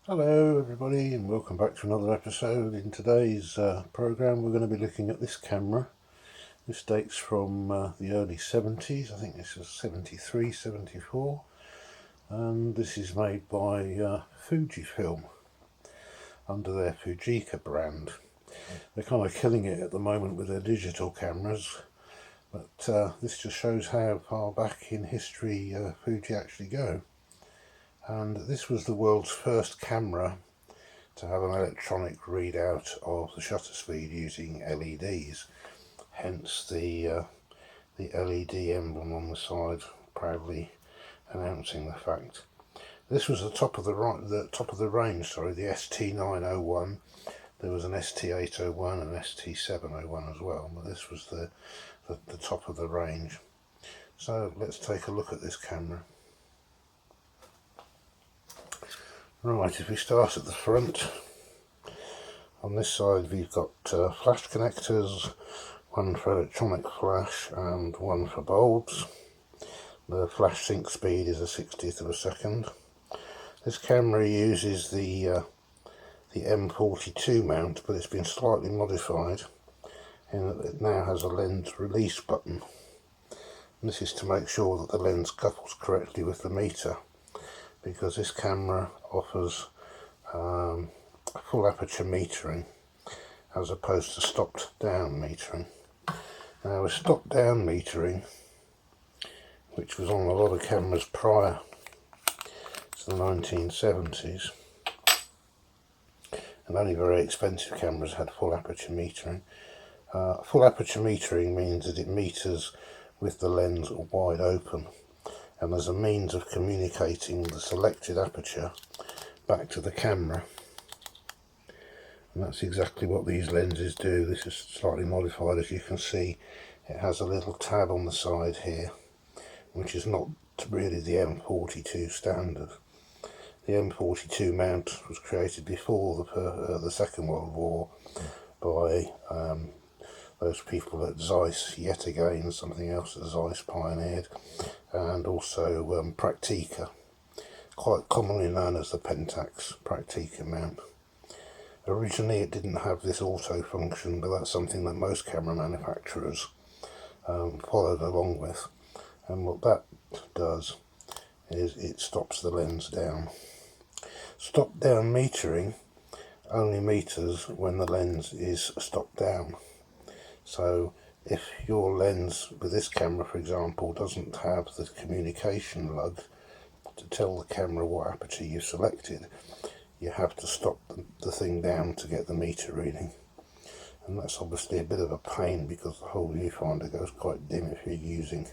Hello everybody and welcome back to another episode. In today's program we're going to be looking at this camera. This dates from the early 70s, I think this is 73, 74, and this is made by Fujifilm under their Fujica brand. They're kind of killing it at the moment with their digital cameras, but this just shows how far back in history Fuji actually go. And this was the world's first camera to have an electronic readout of the shutter speed using LEDs, hence the LED emblem on the side proudly announcing the fact. This was the top of the range, the ST901. There was an ST801 and ST701 as well, but this was the top of the range. So let's take a look at this camera. Right, if we start at the front, on this side we've got flash connectors, one for electronic flash and one for bulbs. The flash sync speed is a 60th of a second. This camera uses the M42 mount, but it's been slightly modified in that it now has a lens release button. And this is to make sure that the lens couples correctly with the meter, because this camera offers full aperture metering as opposed to stopped down metering. Now with stopped down metering, which was on a lot of cameras prior to the 1970s, and only very expensive cameras had full aperture metering. Full aperture metering means that it meters with the lens wide open, and there's a means of communicating the selected aperture back to the camera, and that's exactly what these lenses do. This is slightly modified. As you can see, it has a little tab on the side here, which is not really the M42 standard. The M42 mount was created before the Second World War by those people at Zeiss, yet again something else that Zeiss pioneered, and also Praktica, quite commonly known as the Pentax Praktica mount. Originally it didn't have this auto function, but that's something that most camera manufacturers followed along with, and what that does is it stops the lens down. Stop down metering only meters when the lens is stopped down. So if your lens with this camera, for example, doesn't have the communication lug to tell the camera what aperture you selected, you have to stop the thing down to get the meter reading. And that's obviously a bit of a pain because the whole viewfinder goes quite dim if you're using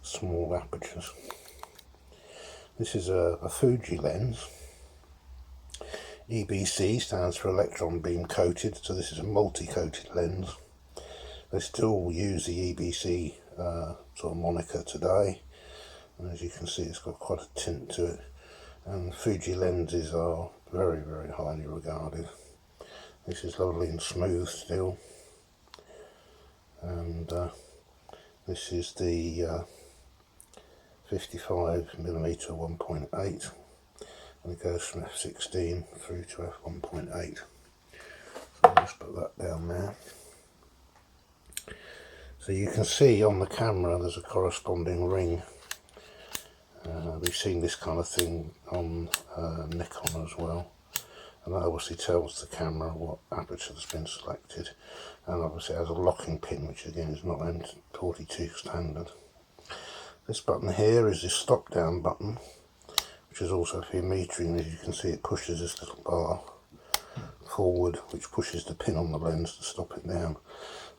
small apertures. This is a Fuji lens. EBC stands for electron beam coated, so this is a multi-coated lens. They still use the EBC sort of moniker today, and as you can see it's got quite a tint to it, and Fuji lenses are very, very highly regarded. This is lovely and smooth still, and this is the 55mm 1.8, and it goes from f16 through to f1.8. So I'll just put that down there. So you can see on the camera there's a corresponding ring. We've seen this kind of thing on Nikon as well, and that obviously tells the camera what aperture has been selected, and obviously it has a locking pin, which again is not M42 standard. This button here is the stop down button, which is also for your metering. As you can see, it pushes this little bar forward, which pushes the pin on the lens to stop it down,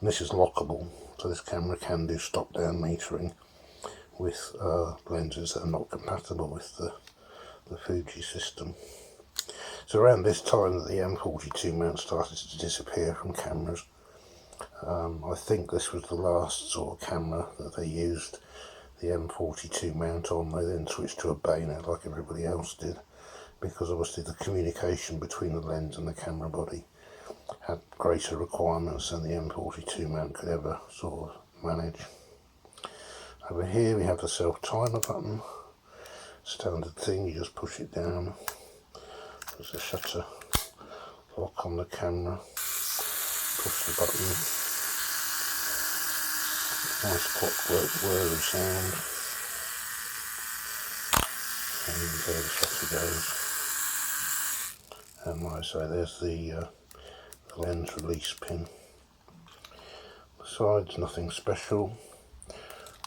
and this is lockable, so this camera can do stop down metering with lenses that are not compatible with the Fuji system. So around this time that the M42 mount started to disappear from cameras, I think this was the last sort of camera that they used the M42 mount on. They then switched to a bayonet like everybody else did, because obviously the communication between the lens and the camera body had greater requirements than the M42 mount could ever sort of manage. Over here we have the self timer button, standard thing, you just push it down, There's a shutter lock on the camera. Push the button. Nice clockwork whirly sound. And there the shutter goes. And like I say, there's the lens release pin. Sides, nothing special.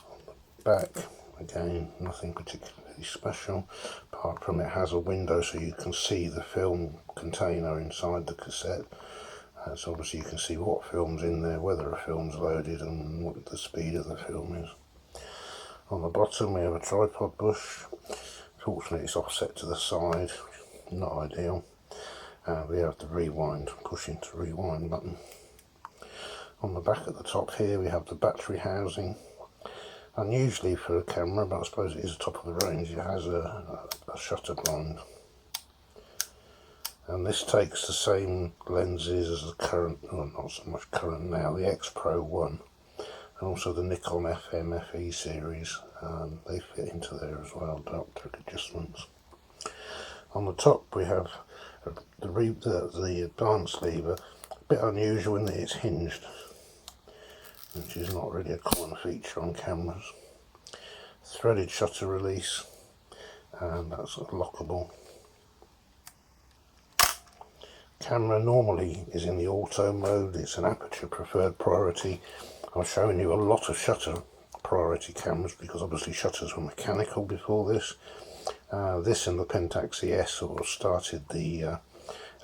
On the back, again, nothing particularly special, apart from it has a window so you can see the film container inside the cassette. So obviously you can see what film's in there, whether a film's loaded and what the speed of the film is. On the bottom we have a tripod bush. Fortunately it's offset to the side, not ideal. We have the rewind, pushing to rewind button. On the back at the top here we have the battery housing. Unusually for a camera, but I suppose it is top of the range, it has a shutter blind. And this takes the same lenses as the current, well not so much current now, the X Pro 1. And also the Nikon FM FE series, they fit into there as well, dioptric adjustments. On the top we have the advanced lever, a bit unusual in that it's hinged, which is not really a common feature on cameras. Threaded shutter release, and that's lockable. Camera normally is in the auto mode, it's an aperture preferred priority. I've shown you a lot of shutter priority cameras because obviously shutters were mechanical before this. This and the Pentax ES sort of started the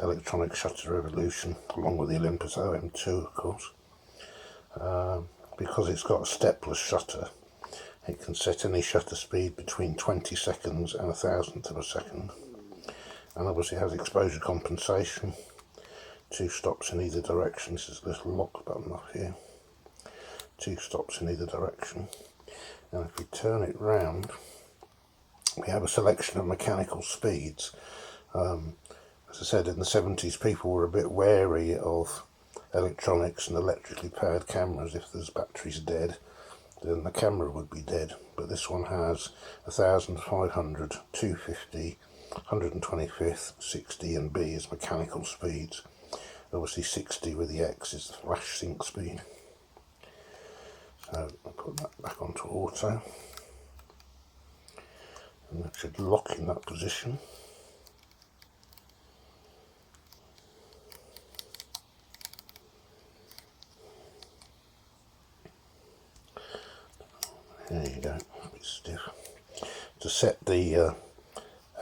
electronic shutter revolution, along with the Olympus OM2 of course. Because it's got a stepless shutter, it can set any shutter speed between 20 seconds and 1,000th of a second. And obviously it has exposure compensation, 2 stops in either direction. This is a little lock button up here, 2 stops in either direction. And if we turn it round, we have a selection of mechanical speeds. As I said, in the 70s people were a bit wary of electronics and electrically powered cameras. If there's batteries dead, then the camera would be dead. But this one has 1,500, 250, 125th, 60 and B is mechanical speeds. Obviously 60 with the X is the flash sync speed. So I'll put that back onto auto. And that should lock in that position. There you go, a bit stiff. To set the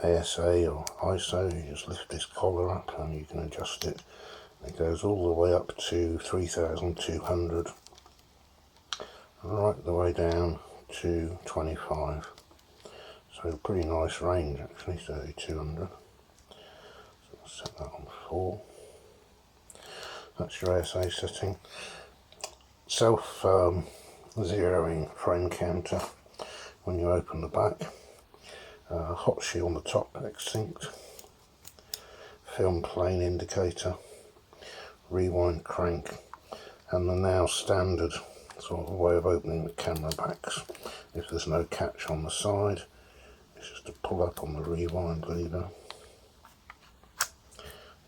ASA or ISO, you just lift this collar up and you can adjust it. It goes all the way up to 3,200, right the way down to 25. So pretty nice range actually, 3,200. So I'll set that on 4. That's your ASA setting. Self zeroing frame counter when you open the back. Hot shield on the top, extinct. Film plane indicator. Rewind crank. And the now standard sort of way of opening the camera backs. If there's no catch on the side, it's just to pull up on the rewind lever.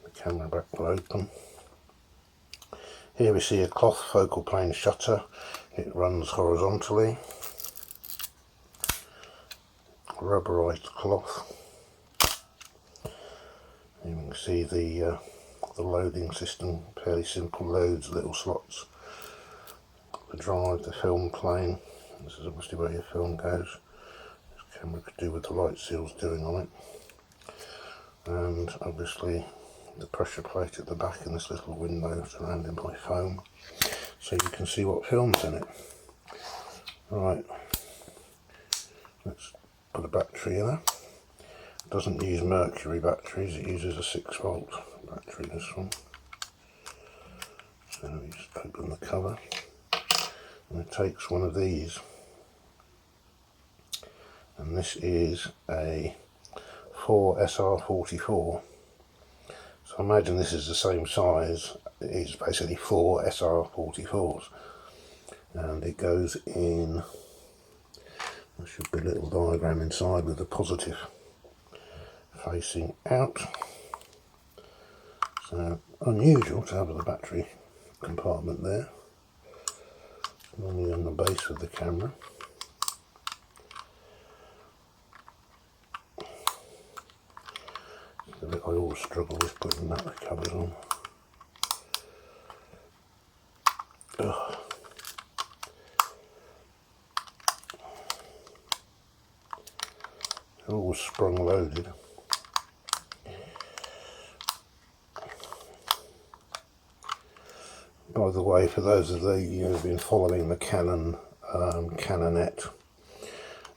The camera back will open. Here we see a cloth focal plane shutter. It runs horizontally. Rubberized cloth. You can see the loading system, fairly simple, loads, little slots. The drive, the film plane. This is obviously where your film goes. This camera could do with the light seals doing on it. And obviously the pressure plate at the back and this little window surrounded by foam, so you can see what film's in it. Right, let's put a battery in it. It doesn't use mercury batteries, it uses a 6-volt battery, this one. So we just open the cover and it takes one of these, and this is a 4 SR44. So imagine this is the same size, it is basically 4 SR44s, and it goes in, there should be a little diagram inside with the positive facing out, So unusual to have the battery compartment there, normally on the base of the camera. The bit I always struggle with putting battery covers on. Ugh. They're always sprung loaded. By the way, for those of you who've been following the Canon Canonet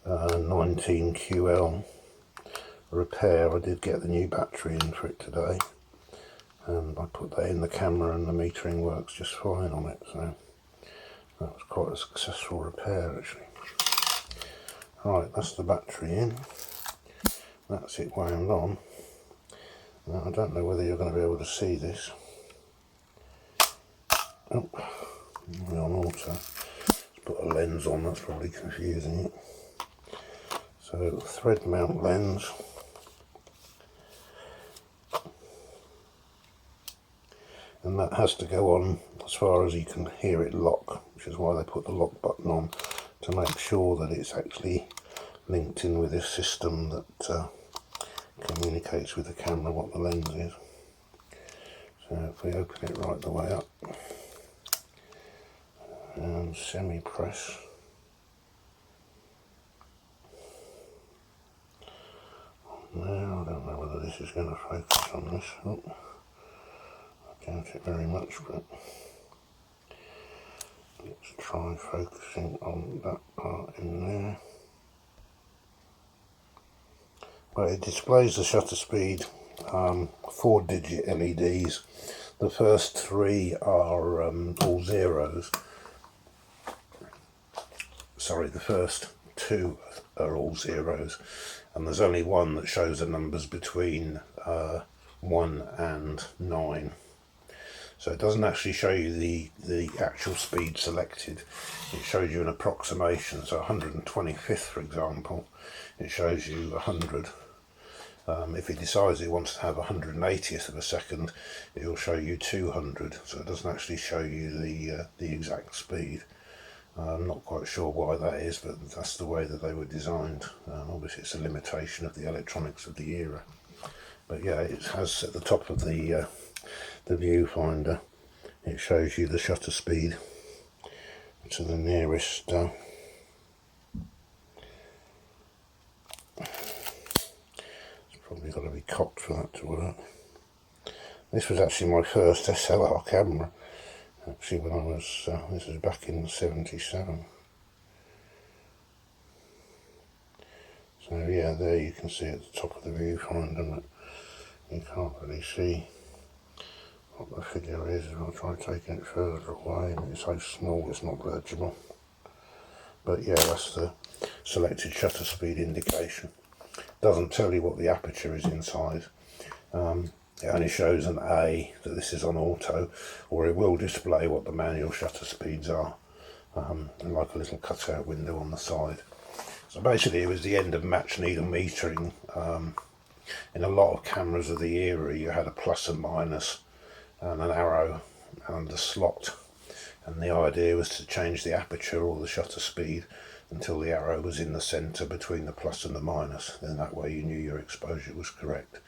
19QL repair, I did get the new battery in for it today, and I put that in the camera and the metering works just fine on it, so that was quite a successful repair actually. Right, that's the battery in, that's it wound on. Now, I don't know whether you're going to be able to see this. Oh, we're on auto. Let's put a lens on, that's probably confusing it. So, thread mount lens. And that has to go on as far as you can hear it lock, which is why they put the lock button on, to make sure that it's actually linked in with this system that communicates with the camera what the lens is. So if we open it right the way up and semi-press, now I don't know whether this is going to focus on this. Oh, I doubt it very much, but let's try focusing on that part in there. Well, it displays the shutter speed, 4-digit LEDs. The first 3 are all zeros. Sorry, the first 2 are all zeros, and there's only one that shows the numbers between 1 and 9. So it doesn't actually show you the actual speed selected, it shows you an approximation. So 125th, for example, it shows you 100. If it decides it wants to have 180th of a second, it will show you 200, so it doesn't actually show you the exact speed. I'm not quite sure why that is, but that's the way that they were designed. Obviously it's a limitation of the electronics of the era. But yeah, it has at the top of the viewfinder, it shows you the shutter speed to the nearest probably got to be cocked for that to work. This was actually my first SLR camera, actually, when I was, this was back in '77. So yeah, there you can see at the top of the viewfinder, but you can't really see what the figure is. I'll try taking it further away, but it's so small it's not legible. But yeah, that's the selected shutter speed indication. Doesn't tell you what the aperture is inside. It only shows an A that this is on auto, or it will display what the manual shutter speeds are, and like a little cutout window on the side. So basically it was the end of match needle metering. In a lot of cameras of the era you had a plus and minus and an arrow and a slot, and the idea was to change the aperture or the shutter speed until the arrow was in the centre between the plus and the minus. Then that way you knew your exposure was correct.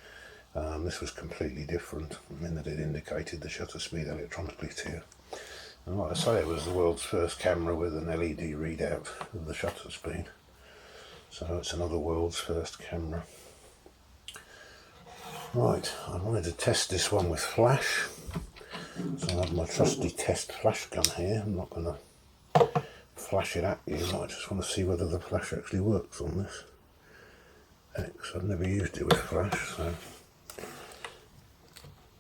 This was completely different in that it indicated the shutter speed electronically to you. And like I say, it was the world's first camera with an LED readout of the shutter speed. So it's another world's first camera. Right, I wanted to test this one with flash. So I have my trusty test flash gun here. I'm not going to flash it at you, I just want to see whether the flash actually works on this. I've never used it with flash, so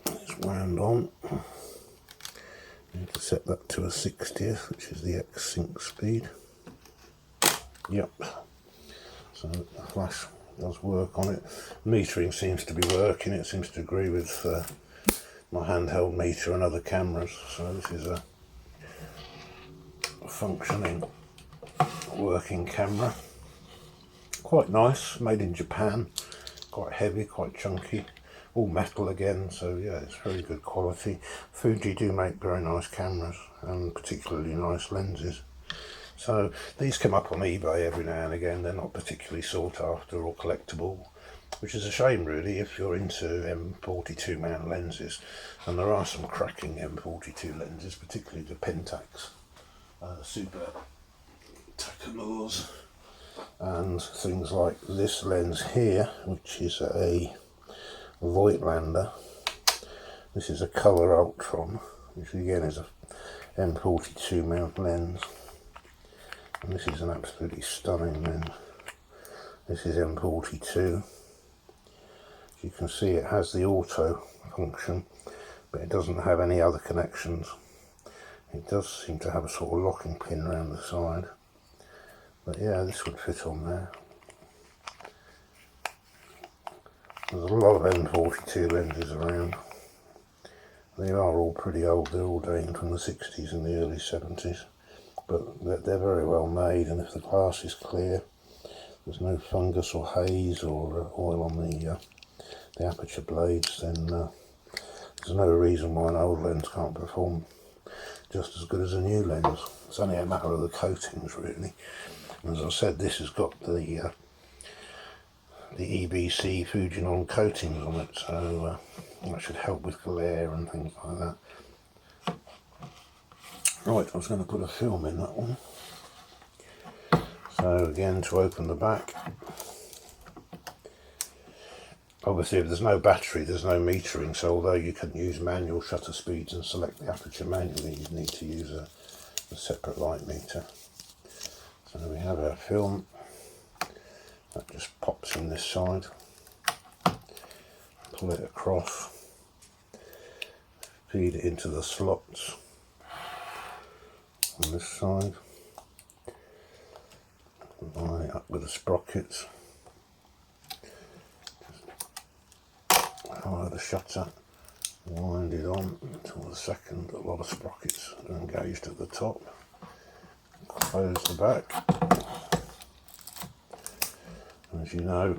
it's wound on. I need to set that to a 60th, which is the X sync speed. Yep, so the flash does work on it. Metering seems to be working, it seems to agree with my handheld meter and other cameras, so this is a functioning working camera. Quite nice, made in Japan, quite heavy, quite chunky. all metal again, so yeah, it's very good quality. Fuji do make very nice cameras and particularly nice lenses. So these come up on eBay every now and again. They're not particularly sought after or collectible, which is a shame really if you're into M42 mount lenses, and there are some cracking M42 lenses, particularly the Pentax Super Takamors, and things like this lens here, which is a Voigtlander. This is a Colour Ultron, which again is a M42 mount lens, and this is an absolutely stunning lens. This is M42. As you can see, it has the auto function, but it doesn't have any other connections. It does seem to have a sort of locking pin around the side, but yeah, this would fit on there. There's a lot of M42 lenses around. They are all pretty old. They're all dating from the 60s and the early 70s, but they're very well made, and if the glass is clear, there's no fungus or haze or oil on the aperture blades, then there's no reason why an old lens can't perform just as good as a new lens. It's only a matter of the coatings really. And as I said, this has got the EBC Fujinon coatings on it, so that should help with glare and things like that. Right, I was going to put a film in that one. So again, to open the back, obviously if there's no battery, there's no metering, so although you can use manual shutter speeds and select the aperture manually, you need to use a separate light meter. So we have our film, that just pops in this side, pull it across, feed it into the slots on this side, line it up with the sprockets, fire the shutter, wind it on until the second a lot of sprockets are engaged at the top, close the back. As you know,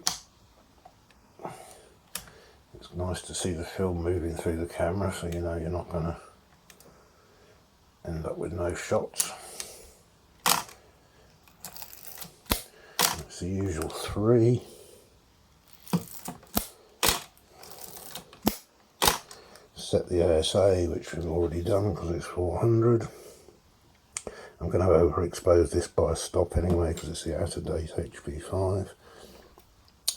it's nice to see the film moving through the camera, so you know you're not going to end up with no shots. It's the usual 3. Set the ASA, which we've already done because it's 400. I'm going to overexpose this by a stop anyway because it's the out-of-date HP5.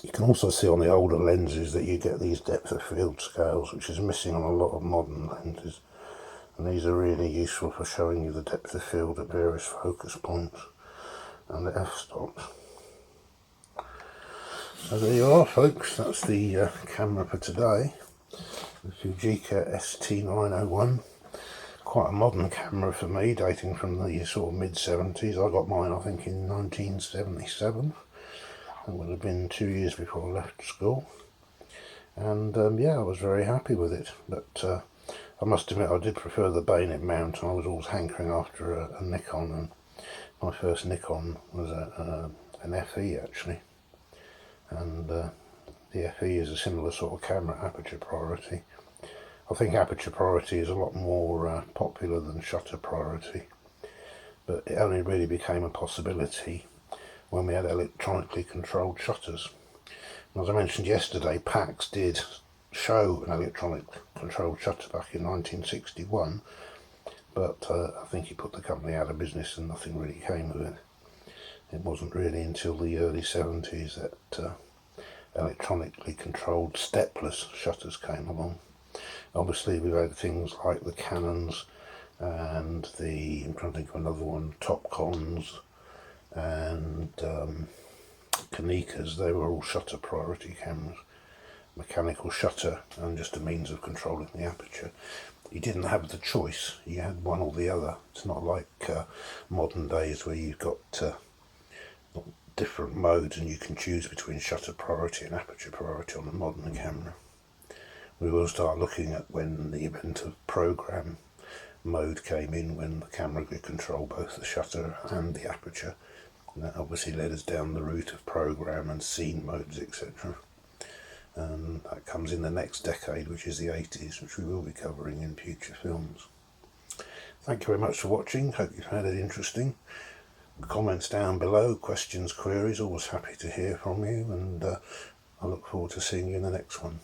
You can also see on the older lenses that you get these depth of field scales, which is missing on a lot of modern lenses, and these are really useful for showing you the depth of field at various focus points and the f-stops. So there you are folks, that's the camera for today, the Fujica ST901. Quite a modern camera for me, dating from the sort of mid-70s. I got mine I think in 1977. It would have been 2 years before I left school, and yeah, I was very happy with it, but I must admit I did prefer the bayonet mount, and I was always hankering after a Nikon, and my first Nikon was an FE actually, and the FE is a similar sort of camera, aperture priority. I think aperture priority is a lot more popular than shutter priority, but it only really became a possibility when we had electronically controlled shutters. And as I mentioned yesterday, Pax did show an electronic controlled shutter back in 1961, but I think he put the company out of business and nothing really came of it. It wasn't really until the early 70s that electronically controlled stepless shutters came along. Obviously we've had things like the Canons and I'm trying to think of another one, Topcons and Kanikas. They were all shutter priority cameras, mechanical shutter and just a means of controlling the aperture. You didn't have the choice, you had one or the other. It's not like modern days where you've got different modes and you can choose between shutter priority and aperture priority on a modern camera. We will start looking at when the event of program mode came in, when the camera could control both the shutter and the aperture, and that obviously led us down the route of program and scene modes, etc. and that comes in the next decade, which is the 80s, which we will be covering in future films. Thank you very much for watching. Hope you found it interesting. Comments down below, questions, queries, always happy to hear from you, and I look forward to seeing you in the next one.